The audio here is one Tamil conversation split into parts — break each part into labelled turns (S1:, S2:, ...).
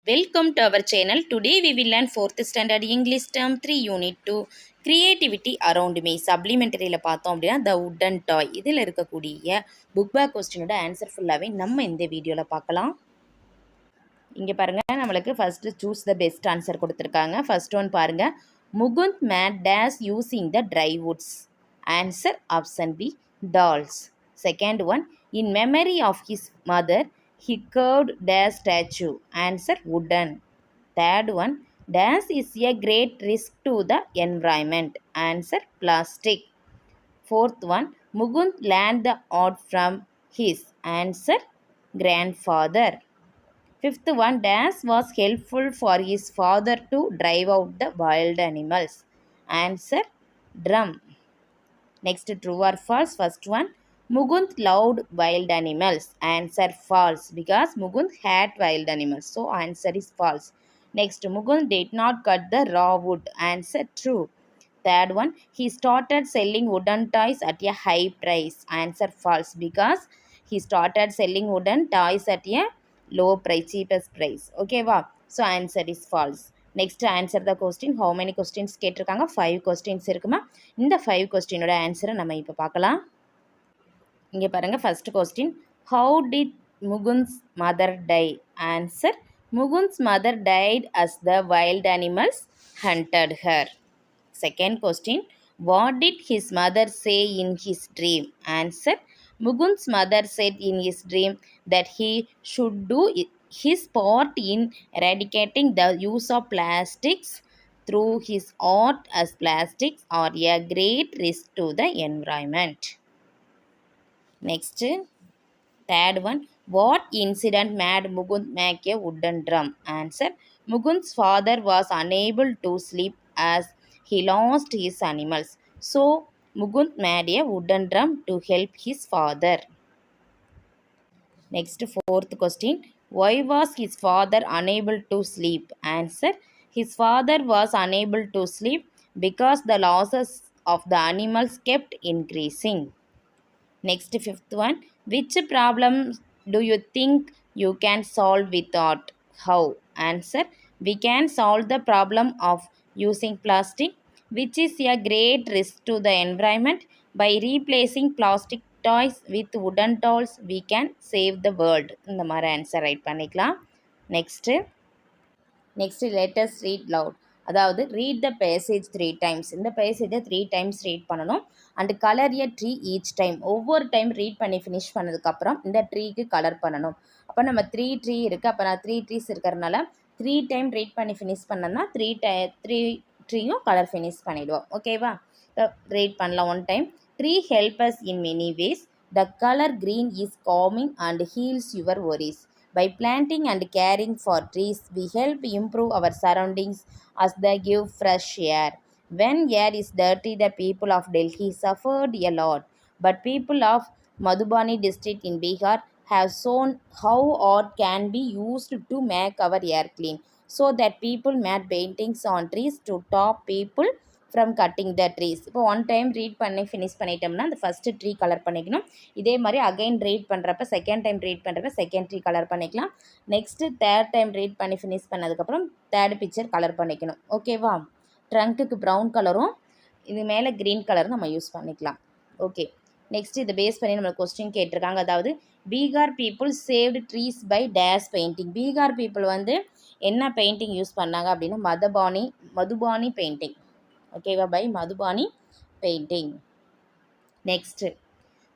S1: Welcome to our channel. Today we will learn 4th standard English term 3 unit 2 creativity around me. Supplementaryல பார்த்தோம் அப்படின்னா the wooden toy. இதில் இருக்கக்கூடிய புக் பேக் கொஸ்டினோட ஆன்சர் ஃபுல்லாகவே நம்ம இந்த வீடியோவில் பார்க்கலாம். இங்கே பாருங்கள், நம்மளுக்கு first choose the best answer கொடுத்துருக்காங்க. ஃபர்ஸ்ட் ஒன் பாருங்கள், Mukund made dash using the dry woods. Answer option B dolls. Second one, in memory of his mother he carved dash statue. Answer wooden. Third one, dash is a great risk to the environment. Answer plastic. Fourth one, Mukund learned the art from his. Answer grandfather. Fifth one, dash was helpful for his father to drive out the wild animals. Answer drum. Next, true or false? First one, Mukund loved wild animals. Answer false, because Mukund had wild animals. So answer is false. Next, Mukund did not cut the raw wood. Answer true. Third one, he started selling wooden toys at a high price. Answer false, because he started selling wooden toys at a low price, cheapest price. Okay, wow. So answer is false. Next answer the question. How many questions கேட்டிருக்காங்க? 5 கொஸ்டின்ஸ் இருக்குமா? இந்த 5 கொஸ்டினோட ஆன்சரை நம்ம இப்போ பார்க்கலாம். இங்கே பாருங்கள், first question, how did Mukund's mother die? Answer, Mukund's mother died as the wild animals hunted her. Second question, what did his mother say in his dream? Answer, Mukund's mother said in his dream that he should do his part in eradicating the use of plastics through his art, as plastics are a great risk to the environment. Next, third one, what incident made Mukund make a wooden drum? Answer, Mukund's father was unable to sleep as he lost his animals. So, Mukund made a wooden drum to help his father. Next, fourth question, why was his father unable to sleep? Answer, his father was unable to sleep because the losses of the animals kept increasing. Next, fifth one, which problem do you think you can solve with art? How? Answer, we can solve the problem of using plastic, which is a great risk to the environment. By replacing plastic toys with wooden dolls, we can save the world. இந்த மாதிரி ஆன்சர் ரைட் பண்ணிக்கலாம். Next, let us read loud. அதாவது ரீட் த பேசேஜ் 3 டைம்ஸ். இந்த பேசேஜை 3 டைம்ஸ் ரீட் பண்ணணும். And colour a tree each time. ஒவ்வொரு டைம் ரீட் பண்ணி ஃபினிஷ் பண்ணதுக்கப்புறம் இந்த ட்ரீக்கு கலர் பண்ணணும். அப்போ நம்ம 3 ட்ரீ இருக்குது, அப்போ நான் 3 ட்ரீஸ் இருக்கிறதுனால 3 டைம் ரீட் பண்ணி ஃபினிஷ் பண்ணோன்னா 3 ட்ரீயும் கலர் ஃபினிஷ் பண்ணிவிடுவோம். ஓகேவா? ரீட் பண்ணலாம். 1 time. Tree help us in many ways. The color green is calming and heals your worries. By planting and caring for trees, we help improve our surroundings as they give fresh air. When air is dirty, the people of Delhi suffered a lot. But people of Madhubani district in Bihar have shown how art can be used to make our air clean. So that people made paintings on trees to stop people from cutting the trees. இப்போ 1 டைம் ரீட் பண்ணி ஃபினிஷ் பண்ணிட்டோம்னா அந்த ஃபஸ்ட்டு ட்ரீ கலர் பண்ணிக்கணும். இதே மாதிரி அகைன் ரீட் பண்ணுறப்ப செகண்ட் டைம் ரீட் பண்ணுறப்ப செகண்ட் ட்ரீ கலர் பண்ணிக்கலாம். நெக்ஸ்ட்டு தேர்ட் டைம் ரீட் பண்ணி ஃபினிஷ் பண்ணதுக்கப்புறம் தேர்ட் பிக்சர் கலர் பண்ணிக்கணும். ஓகேவா? ட்ரங்க்குக்கு ப்ரௌன் கலரும் இது மேலே க்ரீன் கலரும் நம்ம யூஸ் பண்ணிக்கலாம். ஓகே, நெக்ஸ்ட் இதை பேஸ் பண்ணி நம்மளுக்கு கொஸ்டின் கேட்டிருக்காங்க. அதாவது Bihar people saved trees by dash painting. Bihar people வந்து என்ன பெயிண்டிங் யூஸ் பண்ணாங்க அப்படின்னா மதுபானி பெயிண்டிங். ஓகேவா? By Madhubani painting. Next,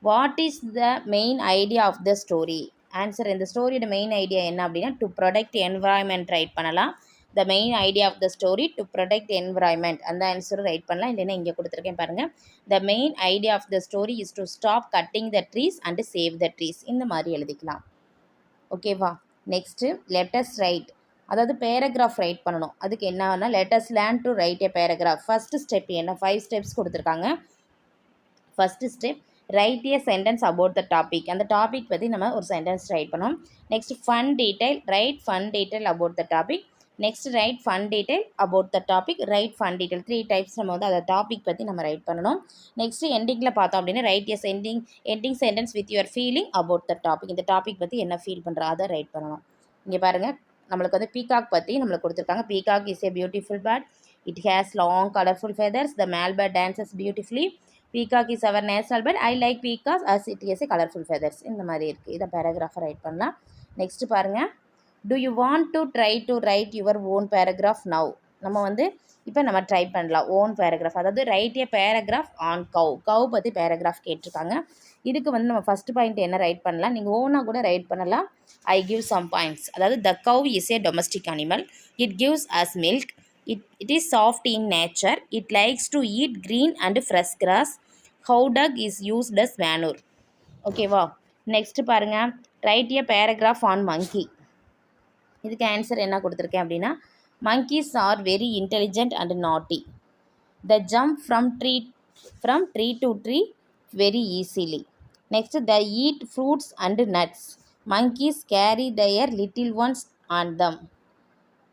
S1: what is the main idea of the story? Answer, இந்த ஸ்டோரியோட மெயின் ஐடியா என்ன அப்படின்னா டு ப்ரொடெக்ட் என்வரான்மெண்ட் ரைட் பண்ணலாம். The main idea of the story to protect environment, அந்த ஆன்சரும் ரைட் பண்ணலாம். இல்லைன்னா இங்கே கொடுத்துருக்கேன் பாருங்கள், the main idea of the story is to stop cutting the trees and save the trees. இந்த மாதிரி எழுதிக்கலாம். ஓகேவா? Next, let's write. அதாவது பேராகிராஃப் ரைட் பண்ணணும். அதுக்கு என்னன்னா let's learn to write a paragraph. First step என்ன? 5 ஸ்டெப்ஸ் கொடுத்துருக்காங்க. First step, write a sentence about the topic. அந்த டாபிக் பற்றி நம்ம ஒரு சென்டென்ஸ் ரைட் பண்ணோம். Next, fun detail. Right fun detail about the topic. Next, right fun detail about the topic. Right fun detail. 3 types நம்ம வந்து அந்த டாபிக் பற்றி நம்ம ரைட் பண்ணணும். நெக்ஸ்ட், எண்டிங்கில் பார்த்தோம் அப்படின்னா right yes ending sentence with your feeling about the topic. இந்த டாபிக் பற்றி என்ன ஃபீல் பண்ணுறோம் அதை ரைட் பண்ணணும். இங்கே பாருங்கள், நம்மளுக்கு வந்து பீகாக் பற்றி நம்மளுக்கு கொடுத்துருக்காங்க. Peacock is a beautiful bird. It has long colorful feathers. The male bird dances beautifully. Peacock is our national bird. I like peacock as it has a colorful feathers. இந்த மாதிரி இருக்குது. இதை பேராகிராஃபை ரைட் பண்ணலாம். நெக்ஸ்ட் பாருங்கள். Do you want to try to write your own paragraph now? நம்ம வந்து இப்போ நம்ம ட்ரை பண்ணலாம் ஓன் பேராகிராஃப், அதாவது ரைட் ஏ பேராகிராஃப் ஆன் கவ் பற்றி பேராகிராஃப் கேட்டிருக்காங்க. இதுக்கு வந்து நம்ம ஃபஸ்ட்டு பாயிண்ட் என்ன ரைட் பண்ணலாம், நீங்கள் ஓனாக கூட ரைட் பண்ணலாம். I give some points. அதாவது the cow is a domestic animal. It gives us milk. It is soft in nature. It likes to eat green and fresh grass. Cow dung is used as manure. ஓகேவா? நெக்ஸ்ட் பாருங்கள். Right a paragraph on monkey. இதுக்கு ஆன்சர் என்ன கொடுத்துருக்கேன் அப்படின்னா, monkeys are very intelligent and naughty. They jump from tree to tree very easily. Next, they eat fruits and nuts. Monkeys carry their little ones on them.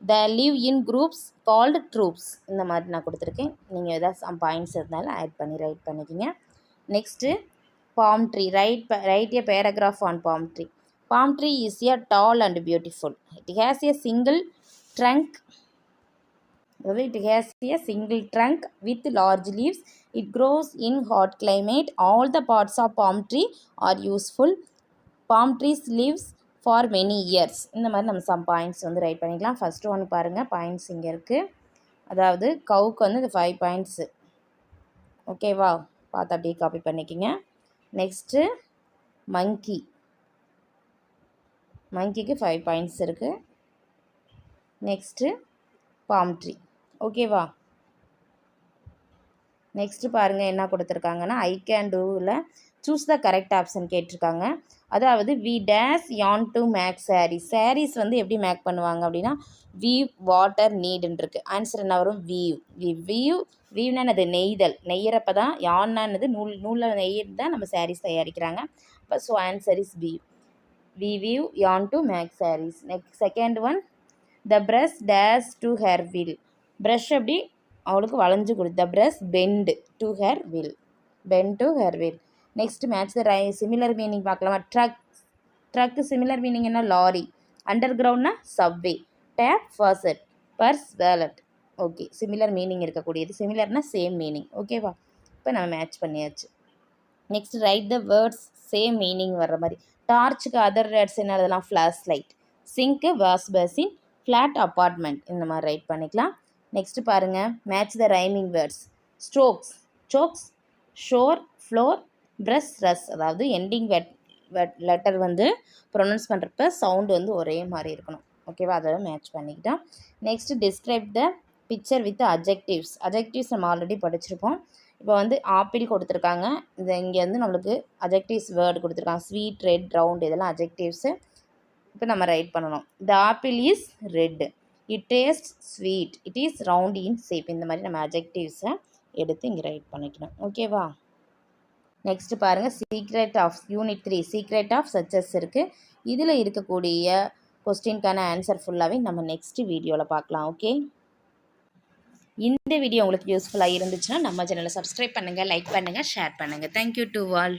S1: They live in groups called troops. இந்த மாதிரி நான் கொடுத்துருக்கேன். நீங்கள் ஏதாவது சம் பாயிண்ட்ஸ் இருந்தாலும் ஆட் பண்ணி ரைட் பண்ணிக்கிங்க. Next palm tree. Write a paragraph on palm tree. Palm tree is a tall and beautiful. It has a single trunk with large leaves. It grows in hot climate. All the parts of palm tree are useful. Palm trees lives for many years. இந்த மாதிரி நம்ம சம் பாயிண்ட்ஸ் வந்து ரைட் பண்ணிக்கலாம். ஃபஸ்ட்டு ஒன்று பாருங்கள், பாயிண்ட்ஸ் இங்கே இருக்குது. அதாவது கவுக்கு வந்து இந்த 5 பாயிண்ட்ஸு. ஓகேவா? பார்த்து அப்படியே காப்பி பண்ணிக்கிங்க. நெக்ஸ்ட்டு மங்கிக்கு 5 பாயிண்ட்ஸ் இருக்குது. Next bomb tree. ஓகேவா? நெக்ஸ்ட்டு பாருங்கள் என்ன கொடுத்துருக்காங்கன்னா, ஐ கேன் டூவில் சூஸ் த கரெக்ட் ஆப்ஷன் கேட்டிருக்காங்க. அதாவது வி டேஸ் யான் டு மேக் சாரீஸ் வந்து எப்படி மேக் பண்ணுவாங்க அப்படின்னா, வீவ் வாட்டர் நீடுன்னு இருக்குது. ஆன்சர் என்ன வரும்? வீவ்னா அது நெய்யறப்ப தான். யான்னானது நூலில் நெய்யறது தான் நம்ம சாரீஸ் தயாரிக்கிறாங்க. இப்போ so answer is we've. We weave yarn to make sarees. Next second one, the brush dash to her wheel. Brush அப்படி அவளுக்கு வளைஞ்சு கொடு. The brush bend to her wheel. Next match the similar meaning பார்க்கலாமா? truck similar meaning என்ன? லாரி. undergroundனா subway. tap faucet. purse wallet. Okay, similar meaning இருக்கக்கூடியது. சிமிலர்னா சேம் மீனிங். ஓகேவா? இப்போ நம்ம மேட்ச் பண்ணியாச்சு. Next write the words same meaning வர்ற மாதிரி. டார்ச்சுக்கு அதர் வேர்ட்ஸ் என்ன எழுதலாம்? Flash light. சிங்க்கு வாஷ் பேசின். Flat apartment. இந்த மாதிரி ரைட் பண்ணிக்கலாம். நெக்ஸ்ட்டு பாருங்கள், match the rhyming words. Strokes, socks, shore, floor, brush, rush. அதாவது எண்டிங் லெட்டர் வந்து ப்ரொனவுன்ஸ் பண்ணுறப்ப சவுண்டு வந்து ஒரே மாதிரி இருக்கணும். ஓகேவா? அதை மேட்ச் பண்ணிக்கிட்டோம். Next describe the picture with adjectives நம்ம ஆல்ரெடி படிச்சிருப்போம். இப்போ வந்து ஆப்பிள் கொடுத்துருக்காங்க. இங்கே வந்து நம்மளுக்கு அஜெக்டிவ்ஸ் வேர்டு கொடுத்துருக்காங்க. ஸ்வீட், ரெட், ரவுண்ட், இதெல்லாம் அஜெக்டிவ்ஸு. இப்போ நம்ம ரைட் பண்ணணும். The apple is red. It taste sweet. It is round in shape. இந்த மாதிரி நம்ம அஜெக்டிவ்ஸை எடுத்து இங்கே ரைட் பண்ணிக்கணும். ஓகேவா? நெக்ஸ்ட் பாருங்கள், secret of unit 3 secret of success இருக்குது. இதில் இருக்கக்கூடிய கொஸ்டின்கான ஆன்சர் ஃபுல்லாகவே நம்ம நெக்ஸ்ட் வீடியோவில் பார்க்கலாம். ஓகே, இந்த வீடியோ உங்களுக்கு யூஸ்ஃபுல்லாக இருந்துச்சுன்னா நம்ம சேனலை சப்ஸ்கிரைப் பண்ணுங்கள், லைக் பண்ணுங்கள், ஷேர் பண்ணுங்கள். Thank you to all.